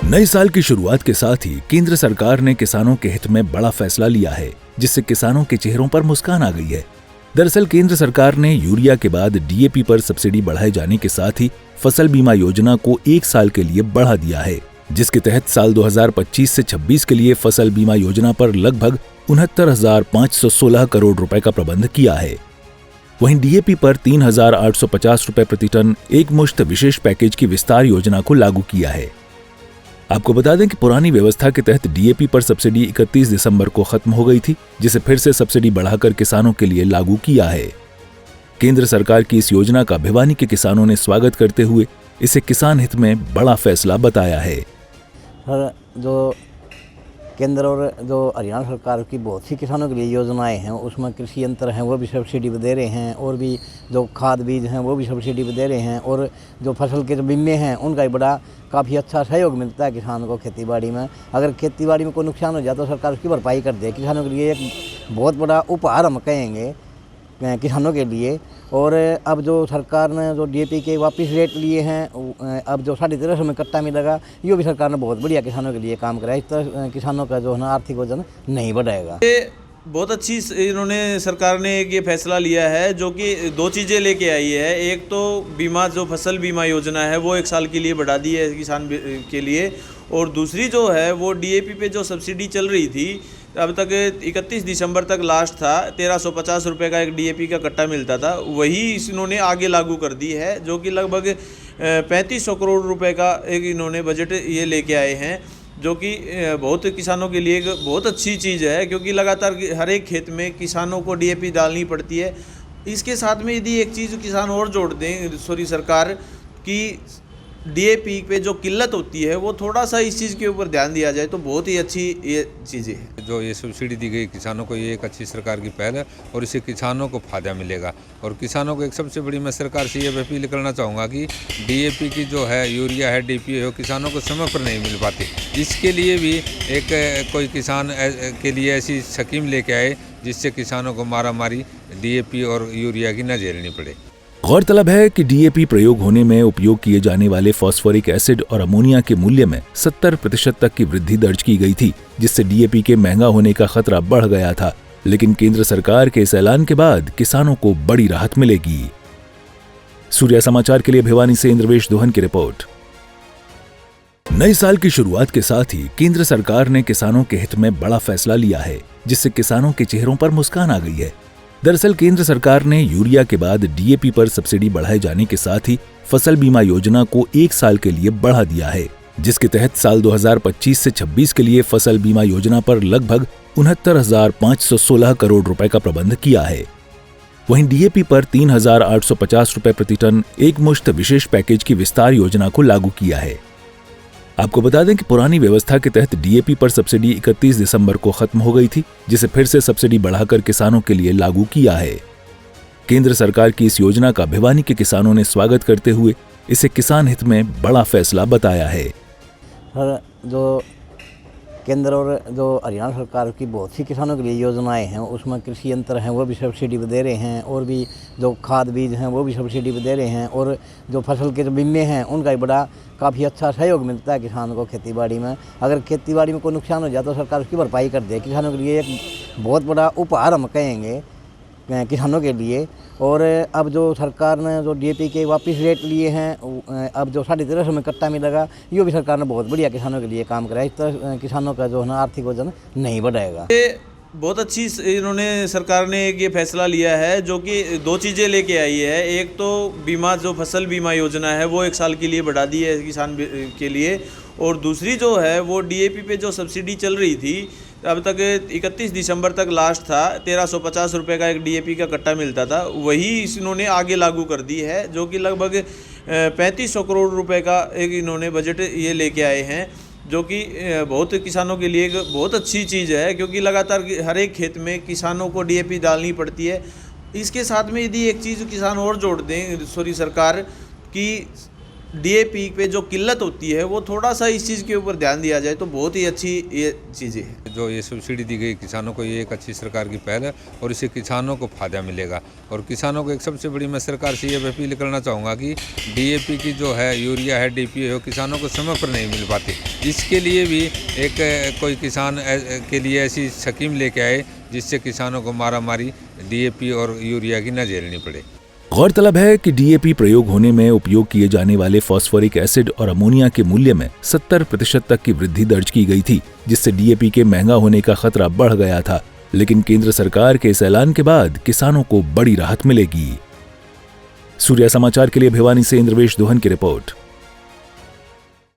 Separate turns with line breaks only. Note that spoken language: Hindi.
नए साल की शुरुआत के साथ ही केंद्र सरकार ने किसानों के हित में बड़ा फैसला लिया है, जिससे किसानों के चेहरों पर मुस्कान आ गई है। दरअसल केंद्र सरकार ने यूरिया के बाद डीएपी पर सब्सिडी बढ़ाए जाने के साथ ही फसल बीमा योजना को 1 साल के लिए बढ़ा दिया है, जिसके तहत साल 2025 से 26 के लिए फसल बीमा योजना पर लगभग 69,516 करोड़ रुपए का प्रबंध किया है। वहीं डीएपी पर 3,850 रुपए प्रति टन एक मुश्त विशेष पैकेज की विस्तार योजना को लागू किया है। आपको बता दें कि पुरानी व्यवस्था के तहत डीएपी पर सब्सिडी 31 दिसंबर को खत्म हो गई थी, जिसे फिर से सब्सिडी बढ़ाकर किसानों के लिए लागू किया है। केंद्र सरकार की इस योजना का भिवानी के किसानों ने स्वागत करते हुए इसे किसान हित में बड़ा फैसला बताया है।
जो केंद्र और जो हरियाणा सरकार की बहुत सी किसानों के लिए योजनाएं हैं, उसमें कृषि यंत्र हैं वो भी सब्सिडी पे दे रहे हैं, और भी जो खाद बीज हैं वो भी सब्सिडी पे दे रहे हैं, और जो फसल के जो बीमे हैं उनका भी बड़ा काफ़ी अच्छा सहयोग मिलता है किसानों को खेतीबाड़ी में। अगर खेतीबाड़ी में कोई नुकसान हो जाए तो सरकार उसकी भरपाई कर दे। किसानों के लिए एक बहुत बड़ा उपहार हम कहेंगे किसानों के लिए। और अब जो सरकार ने जो डीएपी के वापस रेट लिए हैं, अब जो 1350 में कट्टा मिलेगा, ये भी सरकार ने बहुत बढ़िया किसानों के लिए काम करा है। इस तरह किसानों का जो है ना आर्थिक वजन नहीं बढ़ाएगा।
बहुत अच्छी इन्होंने सरकार ने एक ये फैसला लिया है, जो कि 2 चीज़ें लेके आई है। एक तो बीमा, जो फसल बीमा योजना है वो 1 साल के लिए बढ़ा दी है किसान के लिए, और दूसरी जो है वो डीएपी पे जो सब्सिडी चल रही थी अब तक 31 दिसंबर तक लास्ट था, 1350 रुपये का एक डीएपी का कट्टा मिलता था, वही इन्होंने आगे लागू कर दी है, जो कि लगभग 3500 करोड़ रुपए का एक इन्होंने बजट ये लेके आए हैं, जो कि बहुत किसानों के लिए एक बहुत अच्छी चीज़ है, क्योंकि लगातार हर एक खेत में किसानों को डीएपी डालनी पड़ती है। इसके साथ में यदि एक चीज़ किसान और जोड़ दें सरकार की, डीएपी पे जो किल्लत होती है वो थोड़ा सा इस चीज़ के ऊपर ध्यान दिया जाए तो बहुत ही अच्छी ये चीज़ें हैं।
जो ये सब्सिडी दी गई किसानों को, ये एक अच्छी सरकार की पहल है और इससे किसानों को फायदा मिलेगा। और किसानों को एक सबसे बड़ी मैं सरकार से ये अपील करना चाहूँगा कि डीएपी की जो है, यूरिया है, डीपी है, किसानों को समय पर नहीं मिल पाती। इसके लिए भी एक कोई किसान के लिए ऐसी स्कीम लेके आए जिससे किसानों को मारामारी डीएपी और यूरिया की न झेलनी पड़े।
गौरतलब है कि डीएपी प्रयोग होने में उपयोग किए जाने वाले फास्फोरिक एसिड और अमोनिया के मूल्य में 70% तक की वृद्धि दर्ज की गई थी, जिससे डीएपी के महंगा होने का खतरा बढ़ गया था। लेकिन केंद्र सरकार के इस ऐलान के बाद किसानों को बड़ी राहत मिलेगी। सूर्या समाचार के लिए भिवानी से इंद्रवेश दोहन की रिपोर्ट। नए साल की शुरुआत के साथ ही केंद्र सरकार ने किसानों के हित में बड़ा फैसला लिया है, जिससे किसानों के चेहरों पर मुस्कान आ गई है। दरअसल केंद्र सरकार ने यूरिया के बाद डीएपी पर सब्सिडी बढ़ाए जाने के साथ ही फसल बीमा योजना को 1 साल के लिए बढ़ा दिया है, जिसके तहत साल 2025 से 26 के लिए फसल बीमा योजना पर लगभग 69,516 करोड़ रुपए का प्रबंध किया है। वहीं डीएपी पर 3,850 रुपए प्रति टन एक मुश्त विशेष पैकेज की विस्तार योजना को लागू किया है। आपको बता दें कि पुरानी व्यवस्था के तहत डीएपी पर सब्सिडी 31 दिसंबर को खत्म हो गई थी, जिसे फिर से सब्सिडी बढ़ाकर किसानों के लिए लागू किया है। केंद्र सरकार की इस योजना का भिवानी के किसानों ने स्वागत करते हुए इसे किसान हित में बड़ा फैसला बताया है।
जो केंद्र और जो हरियाणा सरकार की बहुत सी किसानों के लिए योजनाएं हैं, उसमें कृषि यंत्र हैं वो भी सब्सिडी पे दे रहे हैं, और भी जो खाद बीज हैं वो भी सब्सिडी पे दे रहे हैं, और जो फसल के जो बीमे हैं उनका भी बड़ा काफ़ी अच्छा सहयोग मिलता है किसानों को खेतीबाड़ी में। अगर खेतीबाड़ी में कोई नुकसान हो जाए तो सरकार उसकी भरपाई कर दे। किसानों के लिए एक बहुत बड़ा उपहार हम कहेंगे किसानों के लिए। और अब जो सरकार ने जो डीएपी के वापस रेट लिए हैं, अब जो 1350 में कट्टा मिलेगा, ये भी सरकार ने बहुत बढ़िया किसानों के लिए काम करा है। इस तरह किसानों का जो है ना आर्थिक वजन नहीं बढ़ाएगा।
बहुत अच्छी इन्होंने सरकार ने एक ये फैसला लिया है, जो कि 2 चीज़ें लेके आई है। एक तो बीमा, जो फसल बीमा योजना है वो 1 साल के लिए बढ़ा दी है किसान के लिए, और दूसरी जो है वो डीएपी पे जो सब्सिडी चल रही थी अब तक 31 दिसंबर तक लास्ट था, 1350 रुपये का एक डीएपी का कट्टा मिलता था, वही इन्होंने आगे लागू कर दी है, जो कि लगभग 3500 करोड़ रुपए का एक इन्होंने बजट ये लेके आए हैं, जो कि बहुत किसानों के लिए एक बहुत अच्छी चीज़ है, क्योंकि लगातार हर एक खेत में किसानों को डीएपी डालनी पड़ती है। इसके साथ में यदि एक चीज़ किसान और जोड़ दें सरकार की, डीएपी पे जो किल्लत होती है वो थोड़ा सा इस चीज़ के ऊपर ध्यान दिया जाए तो बहुत ही अच्छी ये चीज़ें हैं।
जो ये सब्सिडी दी गई किसानों को, ये एक अच्छी सरकार की पहल है और इससे किसानों को फायदा मिलेगा। और किसानों को एक सबसे बड़ी मैं सरकार से ये अपील करना चाहूँगा कि डीएपी की जो है, यूरिया है, डीपी है, किसानों को समय पर नहीं मिल पाती। इसके लिए भी एक कोई किसान के लिए ऐसी स्कीम लेके आए जिससे किसानों को मारामारी डीएपी और यूरिया की न झेलनी पड़े।
गौरतलब है कि डीएपी प्रयोग होने में उपयोग किए जाने वाले फास्फोरिक एसिड और अमोनिया के मूल्य में 70% तक की वृद्धि दर्ज की गई थी, जिससे डीएपी के महंगा होने का खतरा बढ़ गया था। लेकिन केंद्र सरकार के इस ऐलान के बाद किसानों को बड़ी राहत मिलेगी। सूर्या समाचार के लिए भिवानी से इंद्रवेश दोहन की रिपोर्ट।